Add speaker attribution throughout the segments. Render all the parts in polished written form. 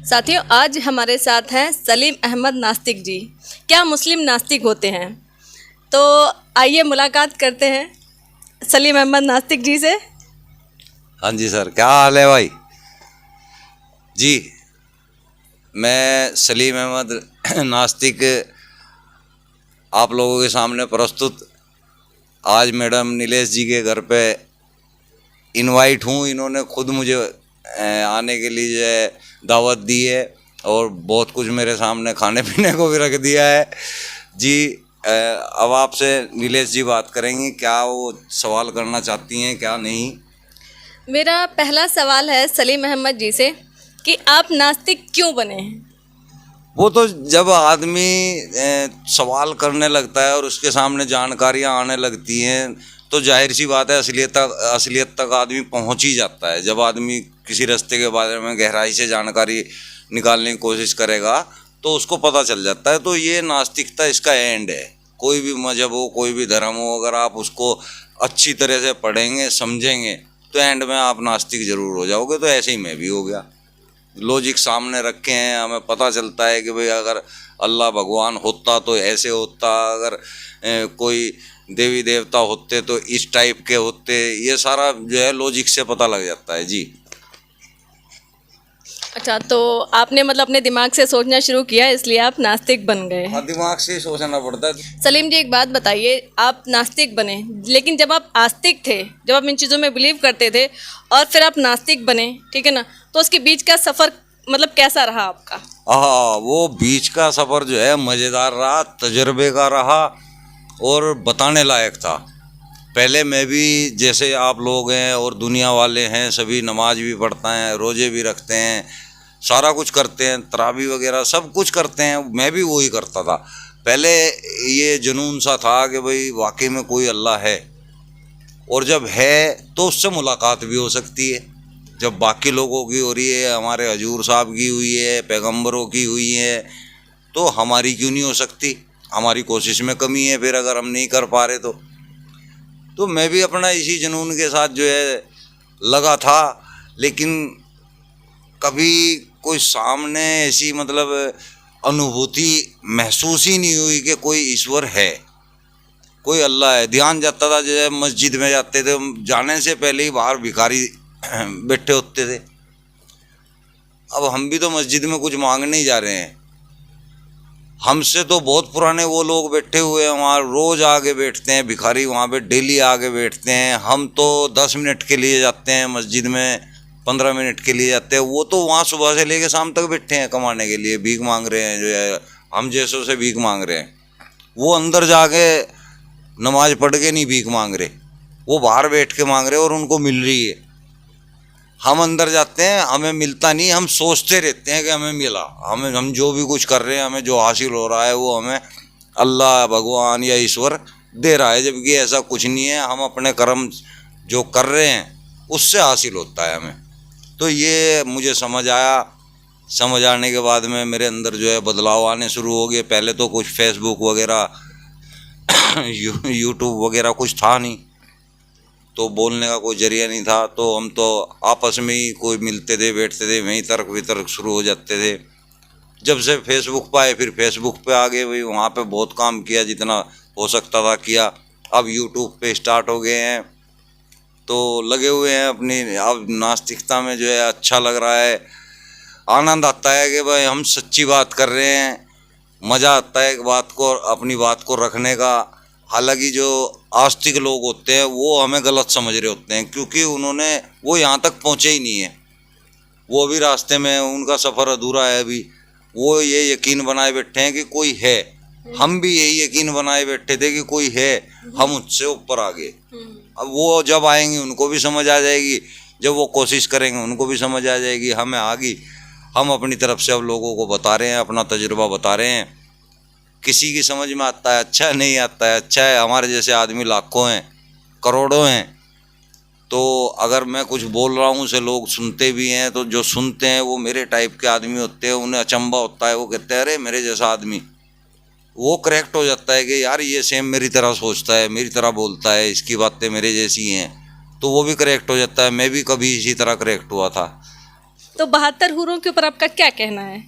Speaker 1: साथियों, आज हमारे साथ हैं सलीम अहमद नास्तिक जी। क्या मुस्लिम नास्तिक होते हैं? तो आइए मुलाकात करते हैं सलीम अहमद नास्तिक जी से।
Speaker 2: हाँ जी सर, क्या हाल है भाई जी। मैं सलीम अहमद नास्तिक आप लोगों के सामने प्रस्तुत आज मैडम नीलेश जी के घर पे इनवाइट हूँ। इन्होंने खुद मुझे आने के लिए जो है दावत दी है और बहुत कुछ मेरे सामने खाने पीने को भी रख दिया है जी। अब आपसे नीलेश जी बात करेंगी, क्या वो सवाल करना चाहती हैं क्या नहीं।
Speaker 1: मेरा पहला सवाल है सलीम अहमद जी से कि आप नास्तिक क्यों बने हैं?
Speaker 2: वो तो जब आदमी सवाल करने लगता है और उसके सामने जानकारियां आने लगती हैं तो जाहिर सी बात है असलियत तक आदमी पहुंच ही जाता है। जब आदमी किसी रास्ते के बारे में गहराई से जानकारी निकालने की कोशिश करेगा तो उसको पता चल जाता है। तो ये नास्तिकता इसका एंड है। कोई भी मजहब हो, कोई भी धर्म हो, अगर आप उसको अच्छी तरह से पढ़ेंगे समझेंगे तो एंड में आप नास्तिक ज़रूर हो जाओगे। तो ऐसे ही मैं भी हो गया। लॉजिक सामने रखे हैं, हमें पता चलता है कि भाई अगर अल्लाह भगवान होता तो ऐसे होता, अगर कोई देवी देवता होते तो इस टाइप के होते। ये सारा जो है लॉजिक से पता लग जाता है जी।
Speaker 1: अच्छा, तो आपने मतलब अपने दिमाग से सोचना शुरू किया इसलिए आप नास्तिक बन गए।
Speaker 2: हाँ, दिमाग से ही सोचना पड़ता है।
Speaker 1: सलीम जी, एक बात बताइए, आप नास्तिक बने लेकिन जब आप आस्तिक थे, जब आप इन चीज़ों में बिलीव करते थे और फिर आप नास्तिक बने, ठीक है ना, तो उसके बीच का सफ़र मतलब कैसा रहा आपका?
Speaker 2: हाँ, वो बीच का सफ़र जो है मज़ेदार रहा, तजर्बे का रहा और बताने लायक था। पहले मैं भी जैसे आप लोग हैं और दुनिया वाले हैं, सभी नमाज भी पढ़ते हैं, रोज़े भी रखते हैं, सारा कुछ करते हैं, तरावी वगैरह सब कुछ करते हैं। मैं भी वही करता था। पहले ये जुनून सा था कि भाई वाकई में कोई अल्लाह है और जब है तो उससे मुलाकात भी हो सकती है। जब बाकी लोगों की हो रही है, हमारे हजूर साहब की हुई है, पैगंबरों की हुई है, तो हमारी क्यों नहीं हो सकती? हमारी कोशिश में कमी है फिर अगर हम नहीं कर पा रहे तो मैं भी अपना इसी जुनून के साथ जो है लगा था। लेकिन कभी कोई सामने ऐसी मतलब अनुभूति महसूस ही नहीं हुई कि कोई ईश्वर है, कोई अल्लाह है। ध्यान जाता था, जैसे मस्जिद में जाते थे, जाने से पहले ही बाहर भिखारी बैठे होते थे। अब हम भी तो मस्जिद में कुछ मांगने ही जा रहे हैं। हमसे तो बहुत पुराने वो लोग बैठे हुए हैं वहाँ, रोज़ आगे बैठते हैं भिखारी, वहाँ पे डेली आगे बैठते हैं। हम तो 10 मिनट के लिए जाते हैं मस्जिद में, 15 मिनट के लिए जाते हैं। वो तो वहाँ सुबह से लेकर शाम तक बैठे हैं कमाने के लिए, भीख मांग रहे हैं, जो है हम जैसों से भीख मांग रहे हैं। वो अंदर जाके नमाज पढ़ के नहीं भीख मांग रहे, वो बाहर बैठ के मांग रहे और उनको मिल रही है। हम अंदर जाते हैं, हमें मिलता नहीं, हम सोचते रहते हैं कि हमें मिला। हम जो भी कुछ कर रहे हैं, हमें जो हासिल हो रहा है वो हमें अल्लाह भगवान या ईश्वर दे रहा है, जबकि ऐसा कुछ नहीं है। हम अपने कर्म जो कर रहे हैं उससे हासिल होता है हमें। तो ये मुझे समझ आया। समझ आने के बाद में मेरे अंदर जो है बदलाव आने शुरू हो गए। पहले तो कुछ फेसबुक वगैरह यूट्यूब वगैरह कुछ था नहीं, तो बोलने का कोई जरिया नहीं था। तो हम तो आपस में ही कोई मिलते थे, बैठते थे, वहीं तर्क वितर्क शुरू हो जाते थे। जब से फेसबुक पाए फिर फेसबुक पे आ गए, भाई वहाँ पे बहुत काम किया, जितना हो सकता था किया। अब यूट्यूब पे स्टार्ट हो गए हैं तो लगे हुए हैं अपनी। अब नास्तिकता में जो है अच्छा लग रहा है, आनंद आता है कि भाई हम सच्ची बात कर रहे हैं। मज़ा आता है बात को, अपनी बात को रखने का। हालांकि जो आस्तिक लोग होते हैं वो हमें गलत समझ रहे होते हैं, क्योंकि वो यहाँ तक पहुँचे ही नहीं है, वो भी रास्ते में, उनका सफ़र अधूरा है अभी। वो ये यकीन बनाए बैठे हैं कि कोई है। हम भी यही यकीन बनाए बैठे थे कि कोई है, हम उससे ऊपर आ गए। अब वो जब आएंगे उनको भी समझ आ जाएगी, जब वो कोशिश करेंगे उनको भी समझ आ जाएगी, हमें आ गई। हम अपनी तरफ से अब लोगों को बता रहे हैं, अपना तजुर्बा बता रहे हैं। किसी की समझ में आता है अच्छा है, नहीं आता है अच्छा है। हमारे जैसे आदमी लाखों हैं, करोड़ों हैं। तो अगर मैं कुछ बोल रहा हूँ उसे लोग सुनते भी हैं, तो जो सुनते हैं वो मेरे टाइप के आदमी होते हैं। उन्हें अचंभा होता है, वो कहते हैं अरे मेरे जैसा आदमी। वो करेक्ट हो जाता है कि यार ये सेम मेरी तरह सोचता है, मेरी तरह बोलता है, इसकी बातें मेरे जैसी हैं। तो वो भी करेक्ट हो जाता है। मैं भी कभी इसी तरह करेक्ट हुआ था।
Speaker 1: तो 72 हूरों के ऊपर आपका क्या कहना है?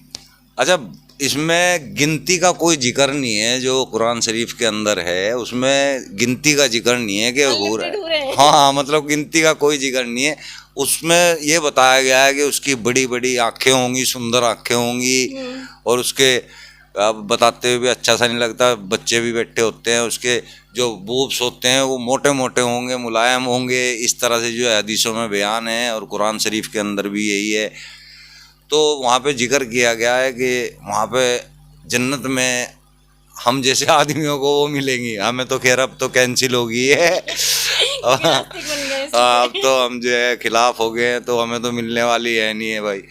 Speaker 2: अच्छा, इसमें गिनती का कोई जिक्र नहीं है। जो कुरान शरीफ के अंदर है उसमें गिनती का जिक्र नहीं है कि हूर है।
Speaker 1: Unlimited हूरें हैं।
Speaker 2: हाँ, मतलब गिनती का कोई जिक्र नहीं है। उसमें ये बताया गया है कि उसकी बड़ी बड़ी आंखें होंगी, सुंदर आंखें होंगी, और उसके अब बताते हुए भी अच्छा सा नहीं लगता, बच्चे भी बैठे होते हैं, उसके जो बूब्स होते हैं वो मोटे मोटे होंगे, मुलायम होंगे, इस तरह से जो है हदीसों में बयान है और कुरान शरीफ के अंदर भी यही है। तो वहाँ पे जिक्र किया गया है कि वहाँ पे जन्नत में हम जैसे आदमियों को वो मिलेंगी। हमें तो खैर अब तो कैंसिल हो गई है।
Speaker 1: नास्तिक बन गए इसलिए।
Speaker 2: अब तो हम जो है खिलाफ हो गए हैं, तो हमें तो मिलने वाली है नहीं है भाई।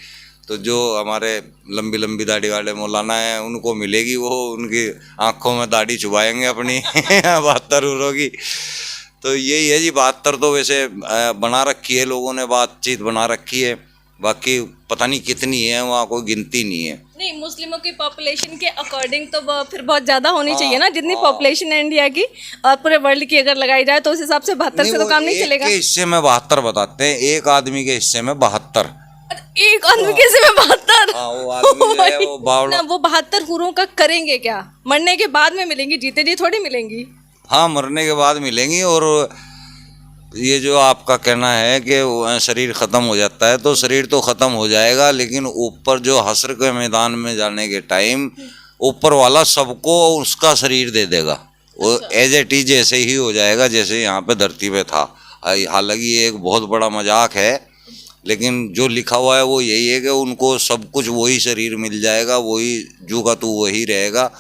Speaker 2: तो जो हमारे लंबी लंबी दाढ़ी वाले मौलाना हैं उनको मिलेगी, वो उनकी आंखों में दाढ़ी चुभाएंगे अपनी 72 हूरों की। तो यही है जी, 72 तो वैसे बना रखी है लोगों ने, बातचीत बना रखी है, बाकी पता नहीं कितनी है, वहाँ कोई गिनती नहीं है।
Speaker 1: नहीं, मुस्लिमों की पॉपुलेशन के अकॉर्डिंग तो वो फिर बहुत ज़्यादा होनी चाहिए ना, जितनी पॉपुलेशन है इंडिया की और पूरे वर्ल्ड की अगर लगाई जाए तो उस हिसाब से 72 से तो काम नहीं चलेगा।
Speaker 2: एक के हिस्से में 72 बताते हैं, एक आदमी के हिस्से में 72।
Speaker 1: एक आदमी के हिस्से में 72?
Speaker 2: हाँ, वो आदमी जो है वो बावड़ा।
Speaker 1: वो 72 हूरों का करेंगे क्या? मरने के बाद में मिलेंगी, जीते जी थोड़ी मिलेंगी।
Speaker 2: हाँ, मरने के बाद मिलेंगी। और ये जो आपका कहना है कि शरीर ख़त्म हो जाता है, तो शरीर तो ख़त्म हो जाएगा, लेकिन ऊपर जो हश्र के मैदान में जाने के टाइम ऊपर वाला सबको उसका शरीर दे देगा। वो एज इट इज ऐसे ही हो जाएगा जैसे यहाँ पे धरती पे था। हालांकि ये एक बहुत बड़ा मजाक है, लेकिन जो लिखा हुआ है वो यही है कि उनको सब कुछ वही शरीर मिल जाएगा, वही जू का तू वही रहेगा,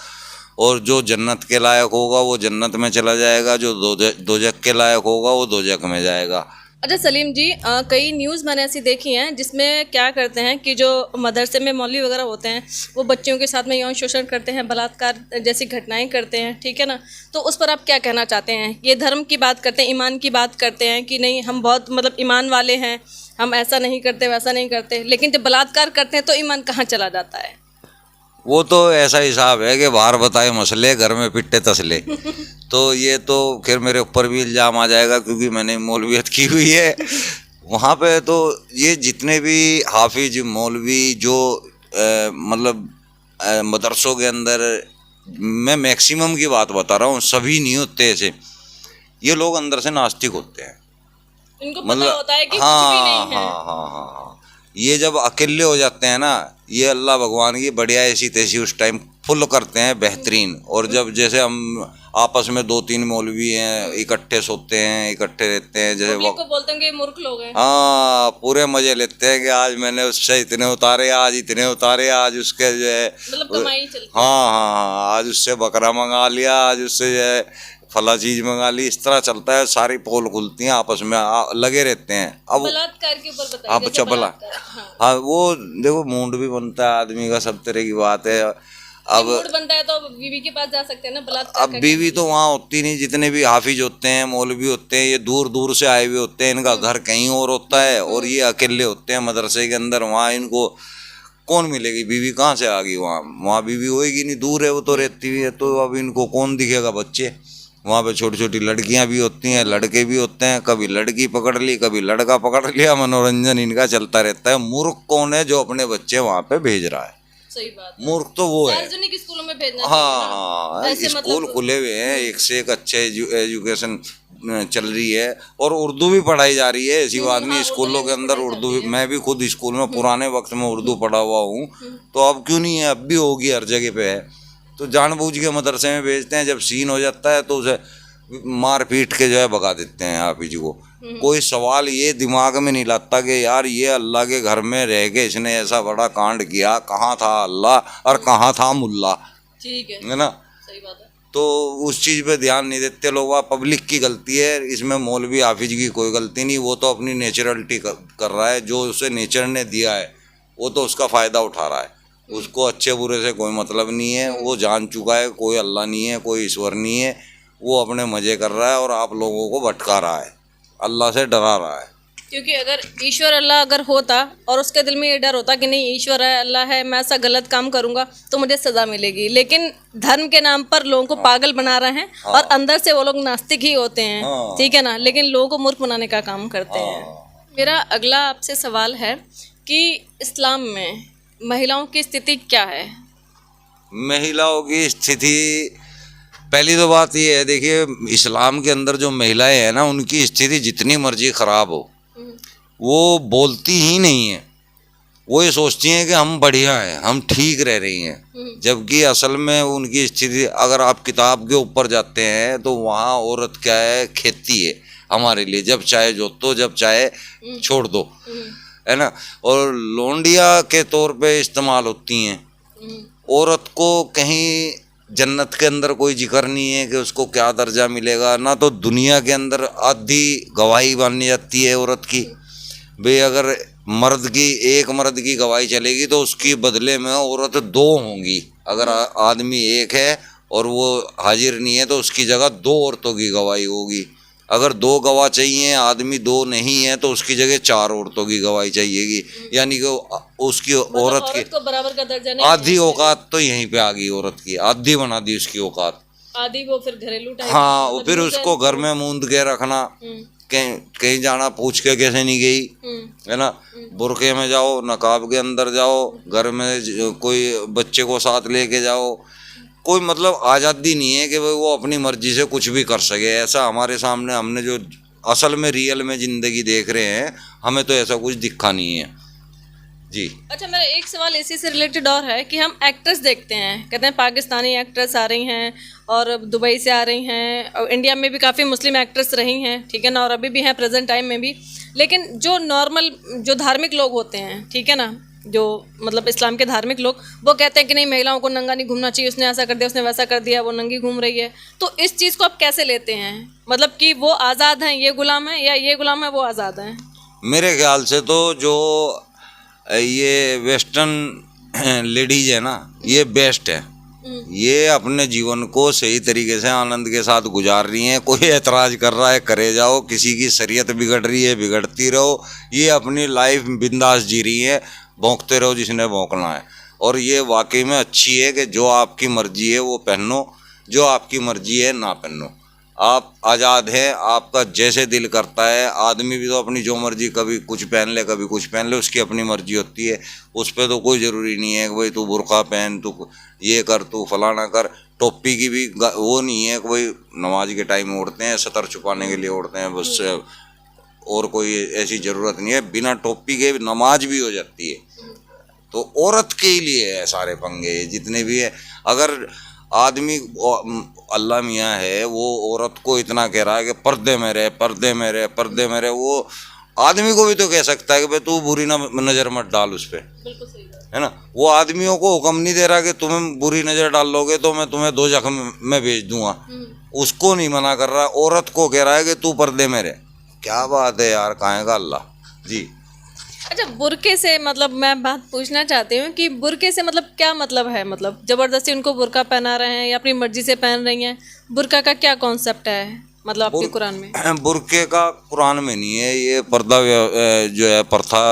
Speaker 2: और जो जन्नत के लायक होगा वो जन्नत में चला जाएगा, जो दोजक के लायक होगा वो दोजक में जाएगा।
Speaker 1: अच्छा सलीम जी, कई न्यूज़ मैंने ऐसी देखी हैं जिसमें क्या करते हैं कि जो मदरसे में मौलवी वगैरह होते हैं वो बच्चियों के साथ में यौन शोषण करते हैं, बलात्कार जैसी घटनाएं करते हैं, ठीक है ना। तो उस पर आप क्या कहना चाहते हैं? ये धर्म की बात करते हैं, ईमान की बात करते हैं कि नहीं हम बहुत मतलब ईमान वाले हैं, हम ऐसा नहीं करते वैसा नहीं करते, लेकिन जब बलात्कार करते हैं तो ईमान कहाँ चला जाता है?
Speaker 2: वो तो ऐसा हिसाब है कि बाहर बताए मसले, घर में पिट्टे तसले। तो ये तो खैर मेरे ऊपर भी इल्ज़ाम आ जाएगा क्योंकि मैंने मौलवियत की हुई है वहाँ पे। तो ये जितने भी हाफिज मौलवी जो मतलब मदरसों के अंदर, मैं मैक्सिमम की बात बता रहा हूँ, सभी नहीं होते ऐसे। ये लोग अंदर से नास्तिक होते हैं,
Speaker 1: इनको पता होता है कि कुछ भी नहीं है।
Speaker 2: हाँ, ये जब अकेले हो जाते हैं ना, ये अल्लाह भगवान की बढ़िया ऐसी तैसी उस टाइम फुल करते हैं बेहतरीन। और जब जैसे हम आपस में 2-3 मौलवी हैं, इकट्ठे सोते हैं, इकट्ठे रहते हैं, जैसे
Speaker 1: को बोलते हैं कि मूर्ख लोग हैं।
Speaker 2: हाँ, पूरे मजे लेते हैं कि आज मैंने उससे इतने उतारे, आज इतने उतारे, आज उसके जो है
Speaker 1: मतलब कमाई चलती है।
Speaker 2: हाँ, आज उससे बकरा मंगा लिया, आज उससे जो है फला चीज मंगा ली। इस तरह चलता है, सारी पोल खुलती हैं, आपस में लगे रहते हैं। अब
Speaker 1: बलात्कार के ऊपर बताइए।
Speaker 2: आप अच्छा भला, हाँ, वो देखो मूड भी बनता है आदमी का, सब तरह की बात है। अब
Speaker 1: मूड बनता है तो बीवी के पास जा सकते हैं ना बलात्कार।
Speaker 2: अब बीवी तो वहाँ होती नहीं। जितने भी हाफिज होते हैं, मौलवी होते हैं, ये दूर दूर से आए हुए होते हैं, इनका घर कहीं और होता है, और ये अकेले होते हैं मदरसे के अंदर। वहाँ इनको कौन मिलेगी? बीवी कहाँ से आ गई? वहाँ बीवी होएगी नहीं, दूर है वो तो रहती हुई है। तो अब इनको कौन दिखेगा? बच्चे वहाँ पे छोटी छोटी लड़कियाँ भी होती हैं, लड़के भी होते हैं, कभी लड़की पकड़ ली, कभी लड़का पकड़ लिया, मनोरंजन इनका चलता रहता है। मूर्ख कौन है जो अपने बच्चे वहाँ पे भेज रहा है?
Speaker 1: सही बात है।
Speaker 2: मूर्ख तो वो है।
Speaker 1: सार्वजनिक स्कूलों में भेजना
Speaker 2: हाँ, स्कूल खुले हुए हैं, एक से एक अच्छे एजुकेशन चल रही है, और उर्दू भी पढ़ाई जा रही है। ऐसी बात नहीं, स्कूलों के अंदर उर्दू भी, मैं भी खुद स्कूल में पुराने वक्त में उर्दू पढ़ा हुआ हूँ, तो अब क्यों नहीं है? अब भी होगी, हर जगह पे है। तो जानबूझ के मदरसे में भेजते हैं, जब सीन हो जाता है तो उसे मार पीट के जो है भगा देते हैं हाफिज को। कोई सवाल ये दिमाग में नहीं लाता कि यार ये अल्लाह के घर में रह के इसने ऐसा बड़ा कांड किया, कहाँ था अल्लाह और कहाँ था मुल्ला? ठीक है ना?
Speaker 1: सही बात है।
Speaker 2: तो उस चीज़ पे ध्यान नहीं देते लोग। पब्लिक की गलती है इसमें, मौलवी हाफिज की कोई गलती नहीं। वो तो अपनी नेचुरलिटी कर रहा है, जो उसे नेचर ने दिया है वो तो उसका फ़ायदा उठा रहा है। उसको अच्छे बुरे से कोई मतलब नहीं है। वो जान चुका है कोई अल्लाह नहीं है, कोई ईश्वर नहीं है। वो अपने मज़े कर रहा है और आप लोगों को भटका रहा है, अल्लाह से डरा रहा है।
Speaker 1: क्योंकि अगर ईश्वर अल्लाह अगर होता और उसके दिल में ये डर होता कि नहीं ईश्वर है, अल्लाह है, मैं ऐसा गलत काम करूंगा तो मुझे सज़ा मिलेगी, लेकिन धर्म के नाम पर लोगों को पागल बना रहे हैं और अंदर से वो लोग नास्तिक ही होते हैं, ठीक है ना, लेकिन लोगों को मूर्ख बनाने का काम करते हैं। मेरा अगला आपसे सवाल है कि इस्लाम में महिलाओं की स्थिति क्या है।
Speaker 2: महिलाओं की स्थिति, पहली तो बात ये है, देखिए इस्लाम के अंदर जो महिलाएं हैं ना, उनकी स्थिति जितनी मर्जी ख़राब हो, वो बोलती ही नहीं है। वो ये सोचती हैं कि हम बढ़िया हैं, हम ठीक रह रही हैं, जबकि असल में उनकी स्थिति, अगर आप किताब के ऊपर जाते हैं तो वहाँ औरत क्या है, खेती है हमारे लिए, जब चाहे जोतो, जब चाहे छोड़ दो, है ना। और लोंडिया के तौर पे इस्तेमाल होती हैं। औरत को कहीं जन्नत के अंदर कोई जिक्र नहीं है कि उसको क्या दर्जा मिलेगा, ना तो दुनिया के अंदर आधी गवाही मानी जाती है औरत की। भाई अगर एक मर्द की गवाही चलेगी तो उसकी बदले में औरत दो होंगी। अगर आदमी एक है और वो हाजिर नहीं है तो उसकी जगह दो औरतों की गवाही होगी। अगर दो गवाह चाहिए, आदमी दो नहीं है, तो उसकी जगह चार औरतों की गवाही चाहिएगी। यानी कि उसकी
Speaker 1: मतलब
Speaker 2: औरत
Speaker 1: औरत को बराबर का दर्जा
Speaker 2: की
Speaker 1: नहीं
Speaker 2: आधी
Speaker 1: मिलना
Speaker 2: औकात तो यहीं पे आ गई, औरत की आधी बना दी उसकी औकात।
Speaker 1: चाहिए। आदि वो फिर घरेलू टाइप,
Speaker 2: हाँ,
Speaker 1: मतलब
Speaker 2: फिर
Speaker 1: यूज
Speaker 2: उसको घर में मूंद के रखना, कहीं जाना पूछ के कैसे नहीं गई, है ना। बुरके में जाओ, नकाब के अंदर जाओ, घर में कोई बच्चे को साथ लेके जाओ, कोई मतलब आज़ादी नहीं है कि भाई वो अपनी मर्जी से कुछ भी कर सके। ऐसा हमारे सामने, हमने जो असल में रियल में ज़िंदगी देख रहे हैं, हमें तो ऐसा कुछ दिखा नहीं है जी।
Speaker 1: अच्छा, मेरा एक सवाल इसी से रिलेटेड और है कि हम एक्ट्रेस देखते हैं, कहते हैं पाकिस्तानी एक्ट्रेस आ रही हैं और दुबई से आ रही हैं, और इंडिया में भी काफ़ी मुस्लिम एक्ट्रेस रही हैं, ठीक है ना, और अभी भी हैं प्रेजेंट टाइम में भी। लेकिन जो नॉर्मल, जो धार्मिक लोग होते हैं, ठीक है ना, जो मतलब इस्लाम के धार्मिक लोग, वो कहते हैं कि नहीं, महिलाओं को नंगा नहीं घूमना चाहिए, उसने ऐसा कर दिया, उसने वैसा कर दिया, वो नंगी घूम रही है। तो इस चीज़ को आप कैसे लेते हैं, मतलब कि वो आज़ाद हैं, ये गुलाम है, या ये गुलाम है, वो आज़ाद हैं?
Speaker 2: मेरे ख्याल से तो जो ये वेस्टर्न लेडीज है ना, ये बेस्ट है। ये अपने जीवन को सही तरीके से आनंद के साथ गुजार रही हैं। कोई एतराज़ कर रहा है, करे जाओ, किसी की शरीयत बिगड़ रही है, बिगड़ती रहो, ये अपनी लाइफ बिंदास जी रही है, भौंकते रहो जिसने भौंकना है। और ये वाकई में अच्छी है कि जो आपकी मर्जी है वो पहनो, जो आपकी मर्जी है ना पहनो। आप आज़ाद हैं, आपका जैसे दिल करता है। आदमी भी तो अपनी जो मर्जी, कभी कुछ पहन ले, कभी कुछ पहन ले, उसकी अपनी मर्जी होती है। उस पर तो कोई ज़रूरी नहीं है कि भाई तू बुर्का पहन, तू ये कर, तू फलाना कर। टोपी की भी वो नहीं है कि भाई नमाज के टाइम ओढ़ते हैं, सतर छुपाने के लिए ओढ़ते हैं बस, और कोई ऐसी ज़रूरत नहीं है। बिना टोपी के नमाज भी हो जाती है। तो औरत के ही लिए है सारे पंगे जितने भी है। अगर आदमी, अल्लाह मियाँ है, वो औरत को इतना कह रहा है कि पर्दे में रहे, पर्दे में रहे, पर्दे में रहे, वो आदमी को भी तो कह सकता है कि भाई तू बुरी नज़र मत डाल उस पर,
Speaker 1: बिल्कुल सही बात
Speaker 2: है ना। वो आदमियों को हुक्म नहीं दे रहा कि तुम्हें बुरी नज़र डाल लोगे तो मैं तुम्हें दो जख्म में भेज दूंगा, उसको नहीं मना कर रहा। औरत को कह रहा है कि तू पर्दे में रहे। क्या बात है यार, कहाँ का अल्लाह जी।
Speaker 1: अच्छा, बुरके से मतलब मैं बात पूछना चाहती हूँ कि बुरके से मतलब क्या मतलब है, मतलब ज़बरदस्ती उनको बुरका पहना रहे हैं या अपनी मर्जी से पहन रही हैं? बुरका का क्या कॉन्सेप्ट है मतलब आपके कुरान में?
Speaker 2: बुरके का कुरान में नहीं है, ये पर्दा जो है प्रथा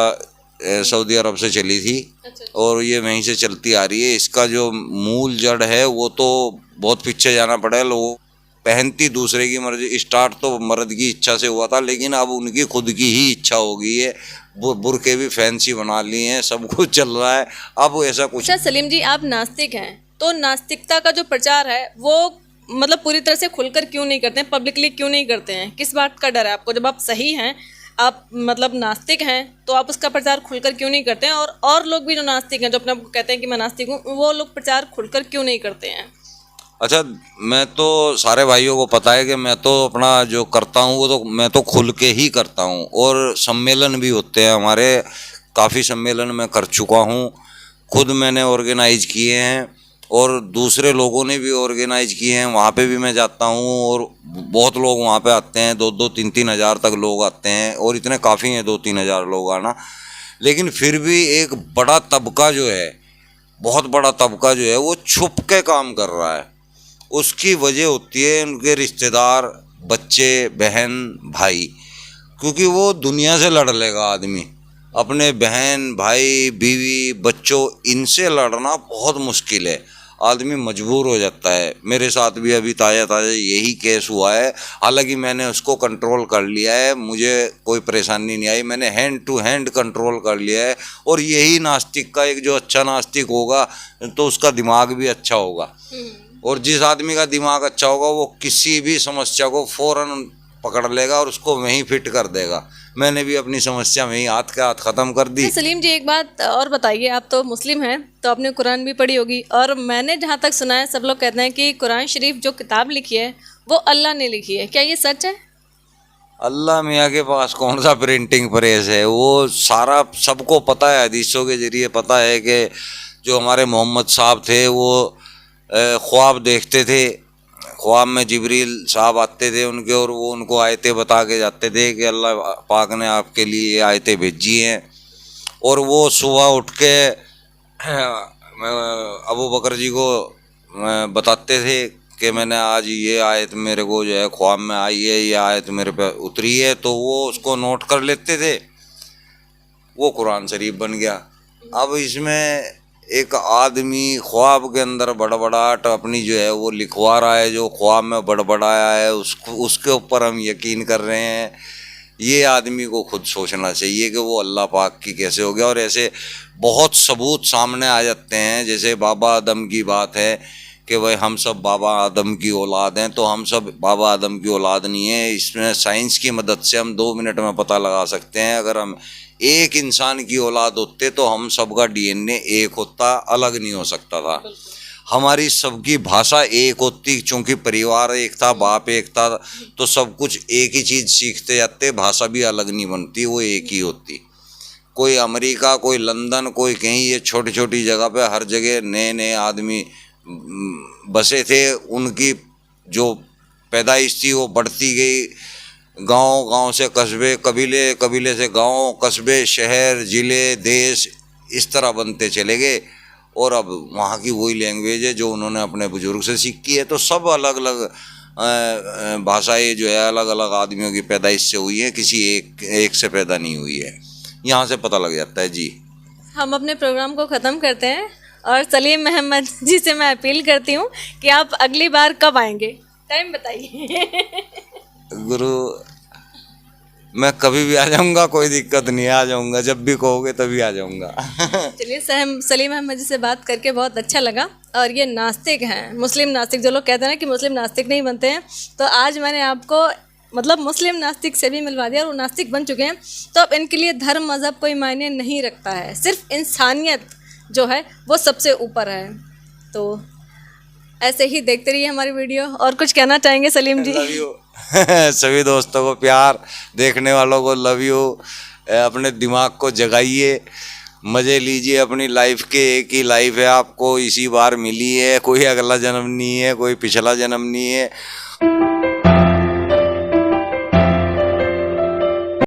Speaker 2: सऊदी अरब से चली थी।
Speaker 1: अच्छा।
Speaker 2: और ये वहीं से चलती आ रही है। इसका जो मूल जड़ है वो तो बहुत पीछे जाना पड़ेगा। लोग पहनती दूसरे की मर्जी, स्टार्ट तो मर्द की इच्छा से हुआ था, लेकिन अब उनकी खुद की ही इच्छा हो गई है। बुरके भी फैंसी बना लिए हैं, सब कुछ चल रहा है अब ऐसा कुछ।
Speaker 1: अच्छा सलीम जी, आप नास्तिक हैं, तो नास्तिकता का जो प्रचार है वो मतलब पूरी तरह से खुलकर क्यों नहीं करते हैं, पब्लिकली क्यों नहीं करते हैं? किस बात का डर है आपको? जब आप सही हैं, आप मतलब नास्तिक हैं, तो आप उसका प्रचार खुलकर क्यों नहीं करते हैं? और लोग भी जो नास्तिक हैं, जो अपने आपको कहते हैं कि मैं नास्तिक हूँ, वो लोग प्रचार खुलकर क्यों नहीं करते हैं?
Speaker 2: अच्छा, मैं तो सारे भाइयों को पता है कि मैं तो अपना जो करता हूँ वो तो मैं तो खुल के ही करता हूँ। और सम्मेलन भी होते हैं हमारे, काफ़ी सम्मेलन मैं कर चुका हूँ, खुद मैंने ऑर्गेनाइज किए हैं और दूसरे लोगों ने भी ऑर्गेनाइज किए हैं। वहाँ पे भी मैं जाता हूँ और बहुत लोग वहाँ पे आते हैं, 2-2, 3-3 हज़ार तक लोग आते हैं। और इतने काफ़ी हैं 2-3 हज़ार लोग आना। लेकिन फिर भी एक बड़ा तबका जो है, बहुत बड़ा तबका जो है, वो छुप के काम कर रहा है। उसकी वजह होती है उनके रिश्तेदार, बच्चे, बहन, भाई। क्योंकि वो दुनिया से लड़ लेगा आदमी, अपने बहन, भाई, बीवी, बच्चों, इनसे लड़ना बहुत मुश्किल है। आदमी मजबूर हो जाता है। मेरे साथ भी अभी ताज़ा ताज़ा यही केस हुआ है, हालांकि मैंने उसको कंट्रोल कर लिया है, मुझे कोई परेशानी नहीं आई, मैंने हैंड टू हैंड कंट्रोल कर लिया है। और यही नास्तिक का एक जो अच्छा नास्तिक होगा तो उसका दिमाग भी अच्छा होगा, और जिस आदमी का दिमाग अच्छा होगा वो किसी भी समस्या को फौरन पकड़ लेगा और उसको वहीं फिट कर देगा। मैंने भी अपनी समस्या वहीं हाथ के हाथ ख़त्म कर दी।
Speaker 1: सलीम जी, एक बात और बताइए, आप तो मुस्लिम हैं तो आपने कुरान भी पढ़ी होगी, और मैंने जहाँ तक सुना है सब लोग कहते हैं कि कुरान शरीफ जो किताब लिखी है वो अल्लाह ने लिखी है, क्या ये सच है?
Speaker 2: अल्लाह मियाँ के पास कौन सा प्रिंटिंग प्रेस है, वो सारा सबको पता है, हदीसों के ज़रिए पता है कि जो हमारे मोहम्मद साहब थे वो ख्वाब देखते थे, ख्वाब में जिब्रील साहब आते थे उनके, और वो उनको आयतें बता के जाते थे कि अल्लाह पाक ने आपके लिए ये आयतें भेजी हैं। और वो सुबह उठ के अबू बकर जी को बताते थे कि मैंने आज ये आयत मेरे को जो है ख्वाब में आई है, ये आयत मेरे पे उतरी है, तो वो उसको नोट कर लेते थे, वो कुरान शरीफ बन गया। अब इसमें एक आदमी ख्वाब के अंदर बड़बड़ाहट अपनी जो है वो लिखवा रहा है, जो ख्वाब में बड़बड़ाया है उसके ऊपर हम यकीन कर रहे हैं। ये आदमी को खुद सोचना चाहिए कि वो अल्लाह पाक की कैसे हो गया। और ऐसे बहुत सबूत सामने आ जाते हैं, जैसे बाबा आदम की बात है कि भाई हम सब बाबा आदम की औलाद हैं, तो हम सब बाबा आदम की औलाद नहीं है। इसमें साइंस की मदद से हम 2 मिनट में पता लगा सकते हैं, अगर हम एक इंसान की औलाद होते तो हम सबका डीएनए एक होता, अलग नहीं हो सकता था। हमारी सबकी भाषा एक होती, चूँकि परिवार एक था, बाप एक था, तो सब कुछ एक ही चीज़ सीखते जाते, भाषा भी अलग नहीं बनती, वो एक ही होती। कोई अमेरिका, कोई लंदन, कोई कहीं, ये छोटी छोटी जगह पे हर जगह नए नए आदमी बसे थे, उनकी जो पैदाइश थी वो बढ़ती गई, गांव से कस्बे, कबीले, कबीले से गांव, कस्बे, शहर, ज़िले, देश, इस तरह बनते चले गए। और अब वहाँ की वही लैंग्वेज है जो उन्होंने अपने बुजुर्ग से सीखी है। तो सब अलग अलग भाषाएं जो है अलग अलग आदमियों की पैदाइश से हुई है, किसी एक से पैदा नहीं हुई है। यहाँ से पता लग जाता है। जी,
Speaker 1: हम अपने प्रोग्राम को ख़त्म करते हैं, और सलीम अहमद जी से मैं अपील करती हूँ कि आप अगली बार कब आएंगे, टाइम बताइए।
Speaker 2: गुरु मैं कभी भी आ जाऊंगा, कोई दिक्कत नहीं है, आ जाऊंगा, जब भी कहोगे तभी आ जाऊंगा।
Speaker 1: चलिए, सलीम अहमद जी से बात करके बहुत अच्छा लगा। और ये नास्तिक हैं, मुस्लिम नास्तिक, जो लोग कहते हैं ना कि मुस्लिम नास्तिक नहीं बनते हैं, तो आज मैंने आपको मतलब मुस्लिम नास्तिक से भी मिलवा दिया और वो नास्तिक बन चुके हैं। तो अब इनके लिए धर्म मज़हब कोई मायने नहीं रखता है, सिर्फ इंसानियत जो है वो सबसे ऊपर है। तो ऐसे ही देखते रहिए हमारी वीडियो। और कुछ कहना चाहेंगे सलीम जी?
Speaker 2: Love you. सभी दोस्तों को प्यार, देखने वालों को लव यू। अपने दिमाग को जगाइए, मज़े लीजिए अपनी लाइफ के। एक ही लाइफ है, आपको इसी बार मिली है, कोई अगला जन्म नहीं है, कोई पिछला जन्म नहीं है।